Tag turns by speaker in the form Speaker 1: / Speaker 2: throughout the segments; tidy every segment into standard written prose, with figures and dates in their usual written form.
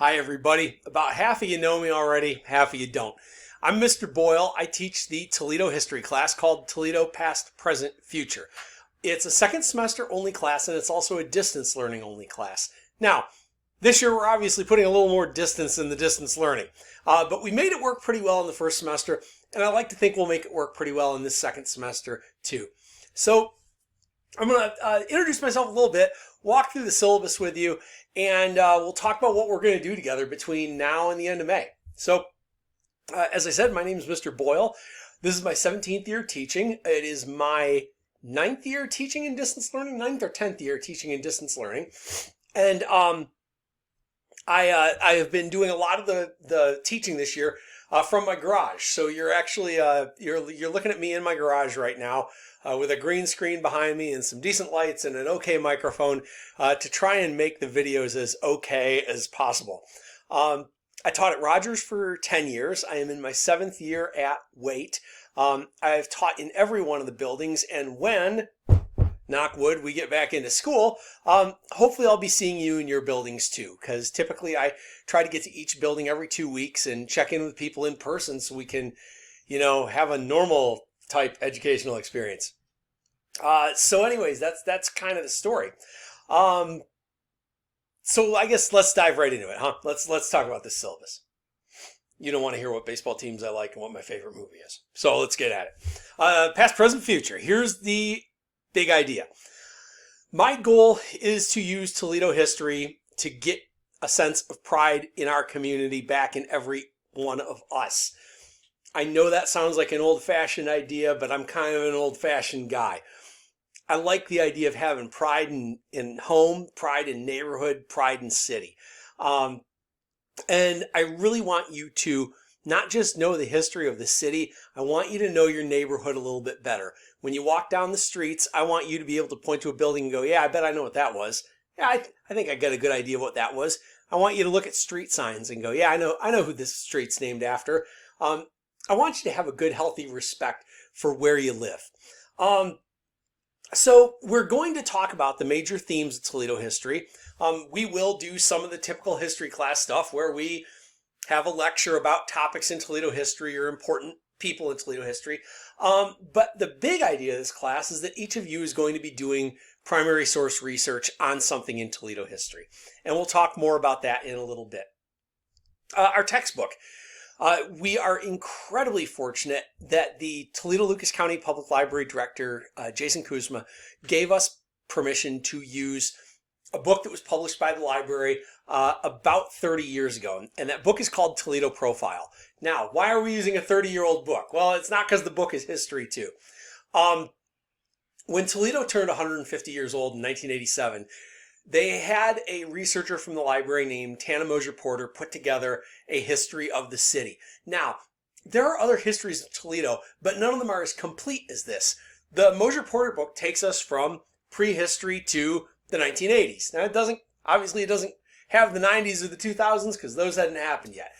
Speaker 1: Hi everybody. About half of you know me already, half of you don't. I'm Mr. Boyle. I teach the Toledo history class called Toledo Past, Present, Future. It's a second semester only class, and it's also a distance learning only class. Now, this year we're obviously putting a little more distance in the distance learning, but we made it work pretty well in the first semester, and I like to think we'll make it work pretty well in this second semester too. So I'm going to introduce myself a little bit, walk through the syllabus with you, and we'll talk about what we're going to do together between now and the end of May. So, as I said, my name is Mr. Boyle. This is my 17th year teaching. It is my 9th year teaching in distance learning, 9th or 10th year teaching in distance learning. And I have been doing a lot of the teaching this year from my garage. So you're actually you're looking at me in my garage right now with a green screen behind me and some decent lights and an okay microphone to try and make the videos as okay as possible. I taught at Rogers for 10 years. I am in my 7th year at Waite. I've taught in every one of the buildings, and when, knock wood, we get back into school, hopefully I'll be seeing you in your buildings too, because typically I try to get to each building every 2 weeks and check in with people in person so we can, have a normal type educational experience. So anyways, that's kind of the story. So I guess let's dive right into it, huh? Let's talk about this syllabus. You don't want to hear what baseball teams I like and what my favorite movie is. So let's get at it. Past, present, future. Here's the big idea. My goal is to use Toledo history to get a sense of pride in our community back in every one of us. I know that sounds like an old-fashioned idea, but I'm kind of an old-fashioned guy. I like the idea of having pride in home, pride in neighborhood, pride in city. And I really want you to not just know the history of the city, I want you to know your neighborhood a little bit better. When you walk down the streets, I want you to be able to point to a building and go, yeah, I bet I know what that was. Yeah, I think I got a good idea what that was. I want you to look at street signs and go, yeah, I know who this street's named after. I want you to have a good, healthy respect for where you live. So we're going to talk about the major themes of Toledo history. We will do some of the typical history class stuff where we have a lecture about topics in Toledo history or important people in Toledo history. But the big idea of this class is that each of you is going to be doing primary source research on something in Toledo history. And we'll talk more about that in a little bit. Our textbook. We are incredibly fortunate that the Toledo-Lucas County Public Library Director, Jason Kuzma, gave us permission to use a book that was published by the library about 30 years ago. And that book is called Toledo Profile. Now, why are we using a 30-year-old book? Well, it's not because the book is history too. When Toledo turned 150 years old in 1987, they had a researcher from the library named Tana Mosier Porter put together a history of the city. Now, there are other histories of Toledo, but none of them are as complete as this. The Mosier Porter book takes us from prehistory to the 1980s. Now, it doesn't have the 90s or the 2000s because those hadn't happened yet.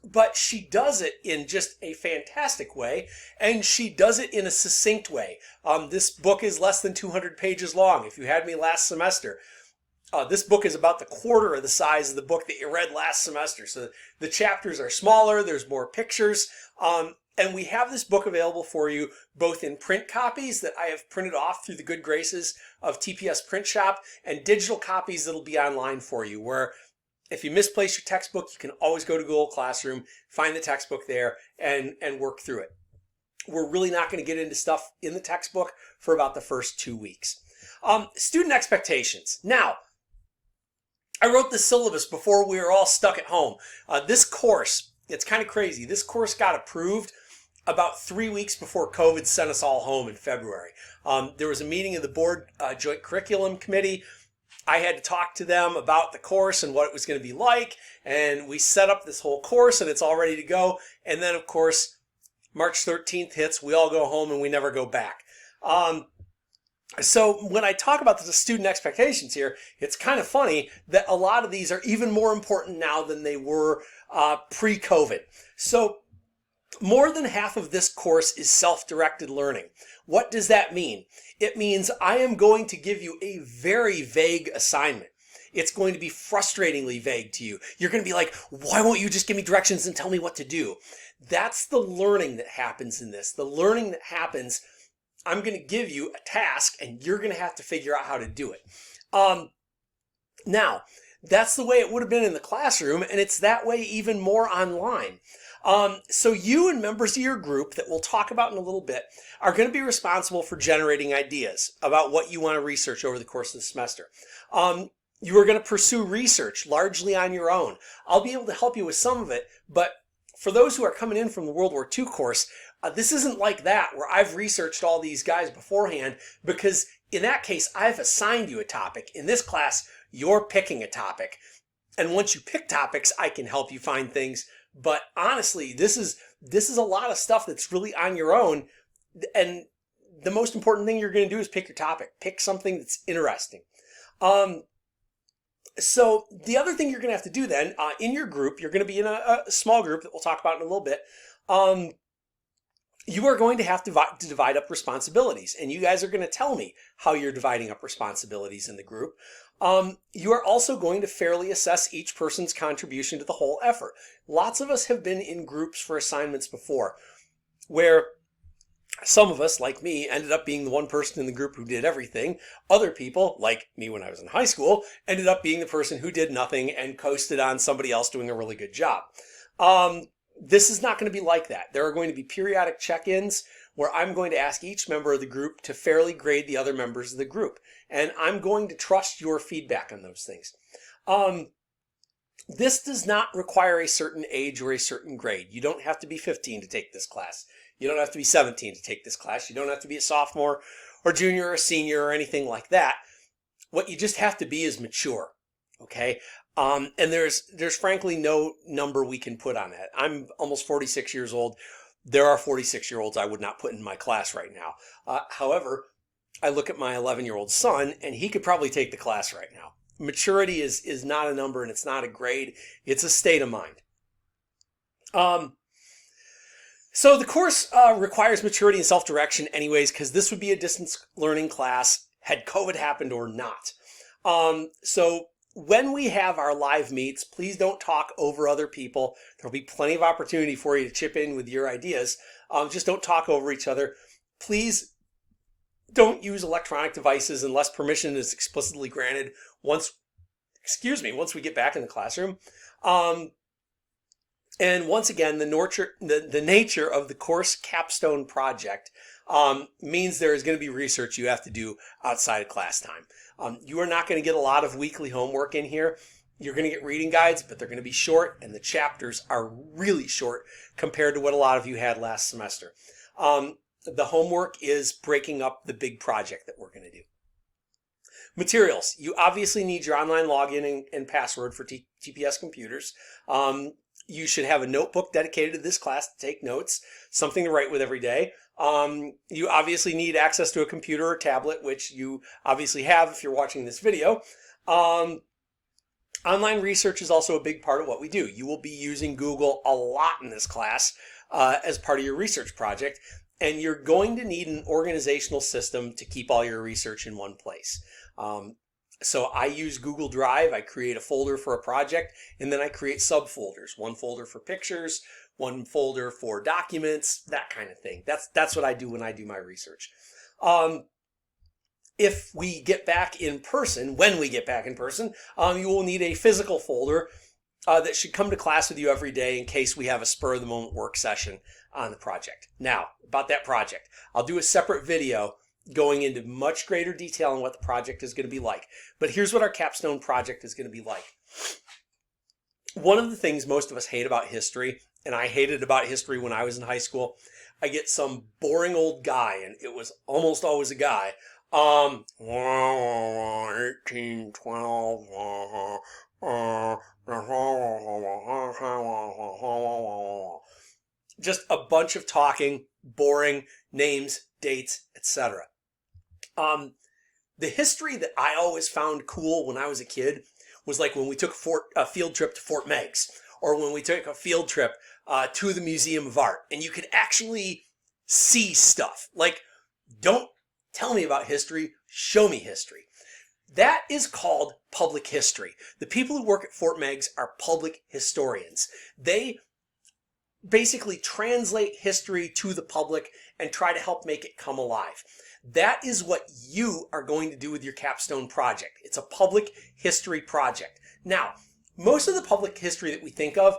Speaker 1: But she does it in just a fantastic way, and she does it in a succinct way. This book is less than 200 pages long. If you had me last semester, this book is about the quarter of the size of the book that you read last semester. So the chapters are smaller, there's more pictures, and we have this book available for you both in print copies that I have printed off through the good graces of TPS Print Shop and digital copies that'll be online for you, where if you misplace your textbook, you can always go to Google Classroom, find the textbook there, and work through it. We're really not going to get into stuff in the textbook for about the first 2 weeks. Student expectations. Now, I wrote the syllabus before we were all stuck at home. This course, it's kind of crazy. This course got approved about 3 weeks before COVID sent us all home in February. There was a meeting of the board joint curriculum committee. I had to talk to them about the course and what it was going to be like, and we set up this whole course and it's all ready to go. And then, of course, March 13th hits, we all go home and we never go back. So when I talk about the student expectations here, it's kind of funny that a lot of these are even more important now than they were pre-COVID. So more than half of this course is self-directed learning. What does that mean? It means I am going to give you a very vague assignment. It's going to be frustratingly vague to you. You're going to be like, why won't you just give me directions and tell me what to do? That's the learning that happens in this. The learning that happens, I'm going to give you a task and you're going to have to figure out how to do it. Now, that's the way it would have been in the classroom, and it's that way even more online. So you and members of your group that we'll talk about in a little bit are going to be responsible for generating ideas about what you want to research over the course of the semester. You are going to pursue research largely on your own. I'll be able to help you with some of it, but for those who are coming in from the World War II course, this isn't like that where I've researched all these guys beforehand, because in that case, I've assigned you a topic. In this class, you're picking a topic. And once you pick topics, I can help you find things. But honestly, this is a lot of stuff that's really on your own. And the most important thing you're going to do is pick your topic. Pick something that's interesting. So the other thing you're going to have to do then, in your group, you're going to be in a small group that we'll talk about in a little bit. You are going to have to divide up responsibilities, and you guys are going to tell me how you're dividing up responsibilities in the group. You are also going to fairly assess each person's contribution to the whole effort. Lots of us have been in groups for assignments before, where some of us, like me, ended up being the one person in the group who did everything. Other people, like me when I was in high school, ended up being the person who did nothing and coasted on somebody else doing a really good job. This is not going to be like that. There are going to be periodic check-ins where I'm going to ask each member of the group to fairly grade the other members of the group. And I'm going to trust your feedback on those things. This does not require a certain age or a certain grade. You don't have to be 15 to take this class. You don't have to be 17 to take this class. You don't have to be a sophomore or junior or senior or anything like that. What you just have to be is mature. Okay? And there's frankly no number we can put on that. I'm almost 46 years old. There are 46-year-olds I would not put in my class right now. However, I look at my 11-year-old son, and he could probably take the class right now. Maturity is not a number, and it's not a grade. It's a state of mind. So the course requires maturity and self-direction anyways, because this would be a distance learning class had COVID happened or not. So when we have our live meets, please don't talk over other people. There'll be plenty of opportunity for you to chip in with your ideas. Just don't talk over each other. Please don't use electronic devices unless permission is explicitly granted once we get back in the classroom. And once again, the nature of the course Capstone Project means there is going to be research you have to do outside of class time. You are not going to get a lot of weekly homework in here. You're going to get reading guides, but they're going to be short, and the chapters are really short compared to what a lot of you had last semester. The homework is breaking up the big project that we're going to do. Materials. You obviously need your online login and password for TPS computers. You should have a notebook dedicated to this class to take notes, something to write with every day. You obviously need access to a computer or tablet, which you obviously have if you're watching this video. Online research is also a big part of what we do. You will be using Google a lot in this class as part of your research project, and you're going to need an organizational system to keep all your research in one place. So I use Google Drive. I create a folder for a project, and then I create subfolders. One folder for pictures, one folder for documents, that kind of thing. That's what I do when I do my research. If we get back in person, when we get back in person, you will need a physical folder that should come to class with you every day in case we have a spur-of-the-moment work session on the project. Now, about that project, I'll do a separate video going into much greater detail on what the project is going to be like. But here's what our Capstone Project is going to be like. One of the things most of us hate about history, and I hated about history when I was in high school, I get some boring old guy, and it was almost always a guy, 1812, just a bunch of talking, boring names, dates, etc. The history that I always found cool when I was a kid was like when we took a field trip to Fort Meigs, or when we took a field trip to the Museum of Art, and you could actually see stuff. Like, don't tell me about history, show me history. That is called public history. The people who work at Fort Meigs are public historians. They basically translate history to the public and try to help make it come alive. That is what you are going to do with your capstone project. It's a public history project. Now, most of the public history that we think of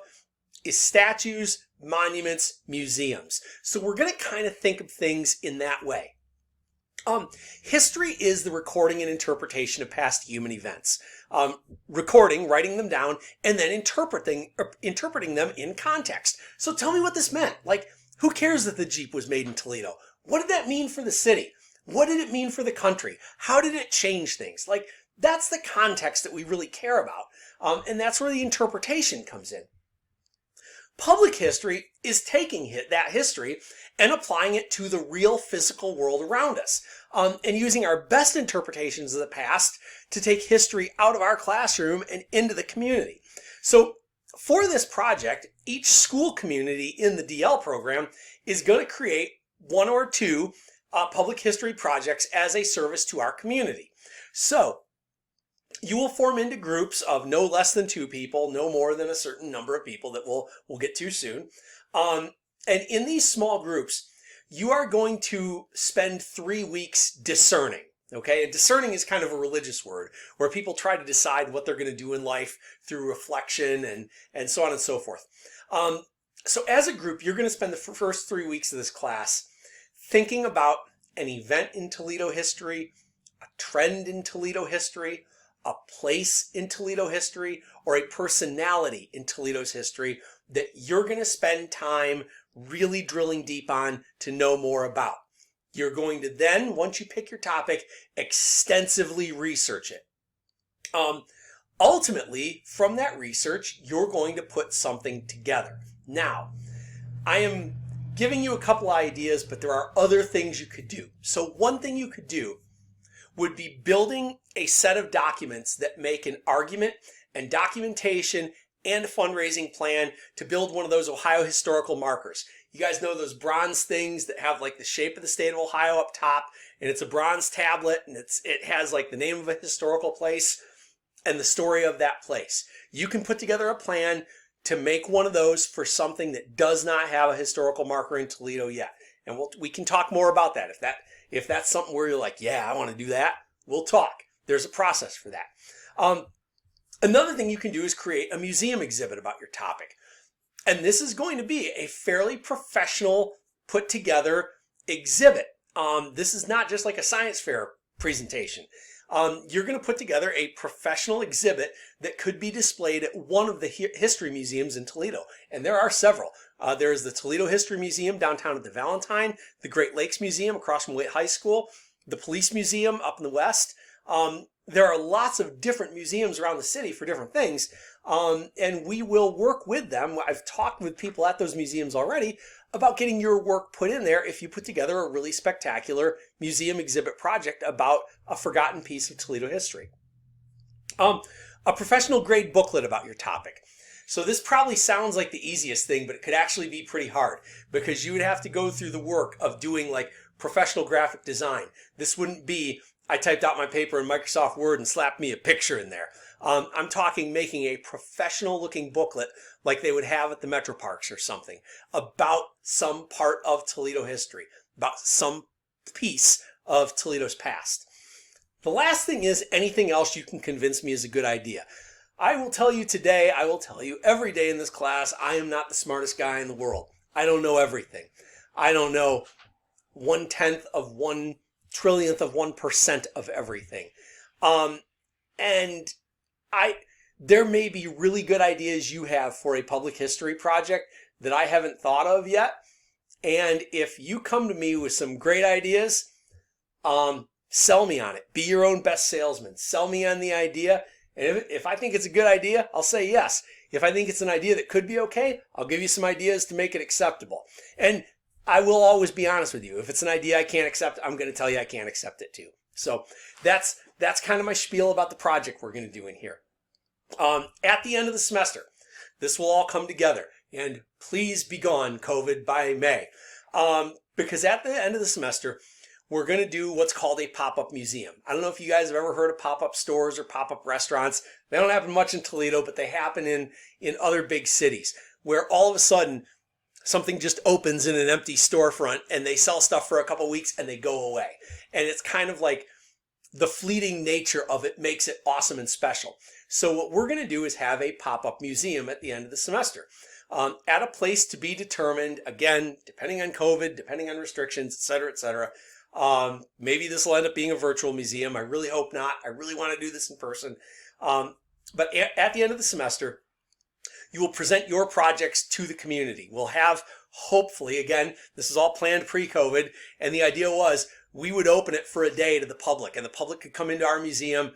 Speaker 1: is statues, monuments, museums. So we're going to kind of think of things in that way. History is the recording and interpretation of past human events. Recording, writing them down, and then interpreting them in context. So tell me what this meant. Like, who cares that the Jeep was made in Toledo? What did that mean for the city? What did it mean for the country? How did it change things? Like, that's the context that we really care about. And that's where the interpretation comes in. Public history is taking that history and applying it to the real physical world around us, and using our best interpretations of the past to take history out of our classroom and into the community. So for this project, each school community in the DL program is going to create one or two public history projects as a service to our community. So you will form into groups of no less than 2 people, no more than a certain number of people that we'll get to soon. And in these small groups, you are going to spend 3 weeks discerning. Okay, and discerning is kind of a religious word where people try to decide what they're going to do in life through reflection and so on and so forth. So as a group, you're going to spend the first 3 weeks of this class thinking about an event in Toledo history, a trend in Toledo history, a place in Toledo history, or a personality in Toledo's history that you're going to spend time really drilling deep on to know more about. You're going to then, once you pick your topic, extensively research it. Ultimately, from that research, you're going to put something together. Now, I am giving you a couple ideas, but there are other things you could do. So one thing you could do would be building a set of documents that make an argument and documentation and a fundraising plan to build one of those Ohio historical markers. You guys know those bronze things that have like the shape of the state of Ohio up top, and it's a bronze tablet, and it has like the name of a historical place and the story of that place. You can put together a plan to make one of those for something that does not have a historical marker in Toledo yet. And we can talk more about that. If that's something where you're like, yeah, I want to do that, we'll talk. There's a process for that. Another thing you can do is create a museum exhibit about your topic. And this is going to be a fairly professional, put together exhibit. This is not just like a science fair presentation. You're going to put together a professional exhibit that could be displayed at one of the history museums in Toledo. And there are several. There's the Toledo History Museum downtown at the Valentine, the Great Lakes Museum across from Waite High School, the Police Museum up in the west. There are lots of different museums around the city for different things, and we will work with them. I've talked with people at those museums already about getting your work put in there if you put together a really spectacular museum exhibit project about a forgotten piece of Toledo history. A professional grade booklet about your topic. So this probably sounds like the easiest thing, but it could actually be pretty hard because you would have to go through the work of doing like professional graphic design. This wouldn't be, I typed out my paper in Microsoft Word and slapped me a picture in there. I'm talking making a professional looking booklet like they would have at the Metro Parks or something about some part of Toledo history, about some piece of Toledo's past. The last thing is anything else you can convince me is a good idea. I will tell you today, I will tell you every day in this class, I am not the smartest guy in the world. I don't know everything. I don't know 1/10 of 1/1000000000th of 1% of everything. And there may be really good ideas you have for a public history project that I haven't thought of yet. And if you come to me with some great ideas, sell me on it. Be your own best salesman. Sell me on the idea. And if I think it's a good idea, I'll say yes. If I think it's an idea that could be okay, I'll give you some ideas to make it acceptable. And I will always be honest with you. If it's an idea I can't accept, I'm going to tell you I can't accept it too. So that's kind of my spiel about the project we're going to do in here. At the end of the semester, this will all come together. And please be gone, COVID, by May. Because at the end of the semester, we're going to do what's called a pop-up museum. I don't know if you guys have ever heard of pop-up stores or pop-up restaurants. They don't happen much in Toledo, but they happen in other big cities where all of a sudden something just opens in an empty storefront and they sell stuff for a couple weeks and they go away. And it's kind of like the fleeting nature of it makes it awesome and special. So what we're going to do is have a pop-up museum at the end of the semester at a place to be determined, again, depending on COVID, depending on restrictions, et cetera, et cetera. Maybe this will end up being a virtual museum. I really hope not. I really want to do this in person. But at the end of the semester, you will present your projects to the community. We'll have, hopefully, again, this is all planned pre-COVID, and the idea was we would open it for a day to the public, and the public could come into our museum,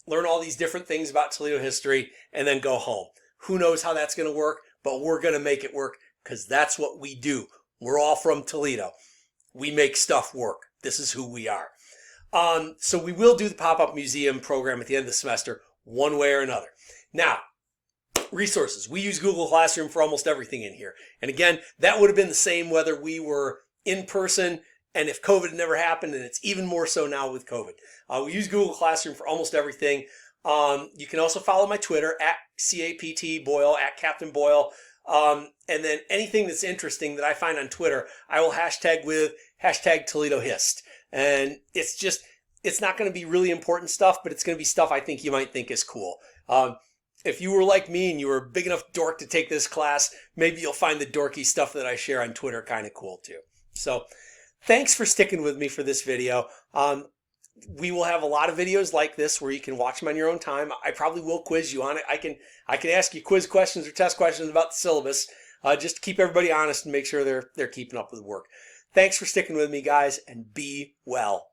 Speaker 1: learn all these different things about Toledo history, and then go home. Who knows how that's going to work, but we're going to make it work because that's what we do. We're all from Toledo. We make stuff work. This is who we are. So we will do the pop-up museum program at the end of the semester, one way or another. Now, resources. We use Google Classroom for almost everything in here. And again, that would have been the same whether we were in person and if COVID had never happened, and it's even more so now with COVID. We use Google Classroom for almost everything. You can also follow my Twitter at CAPT at Captain Boyle. And then anything that's interesting that I find on Twitter, I will hashtag with #ToledoHist. And it's not going to be really important stuff, but it's going to be stuff I think you might think is cool. If you were like me and you were a big enough dork to take this class, maybe you'll find the dorky stuff that I share on Twitter kind of cool too. So thanks for sticking with me for this video. We will have a lot of videos like this where you can watch them on your own time. I probably will quiz you on it. I can ask you quiz questions or test questions about the syllabus, just to keep everybody honest and make sure they're keeping up with the work. Thanks for sticking with me, guys, and be well.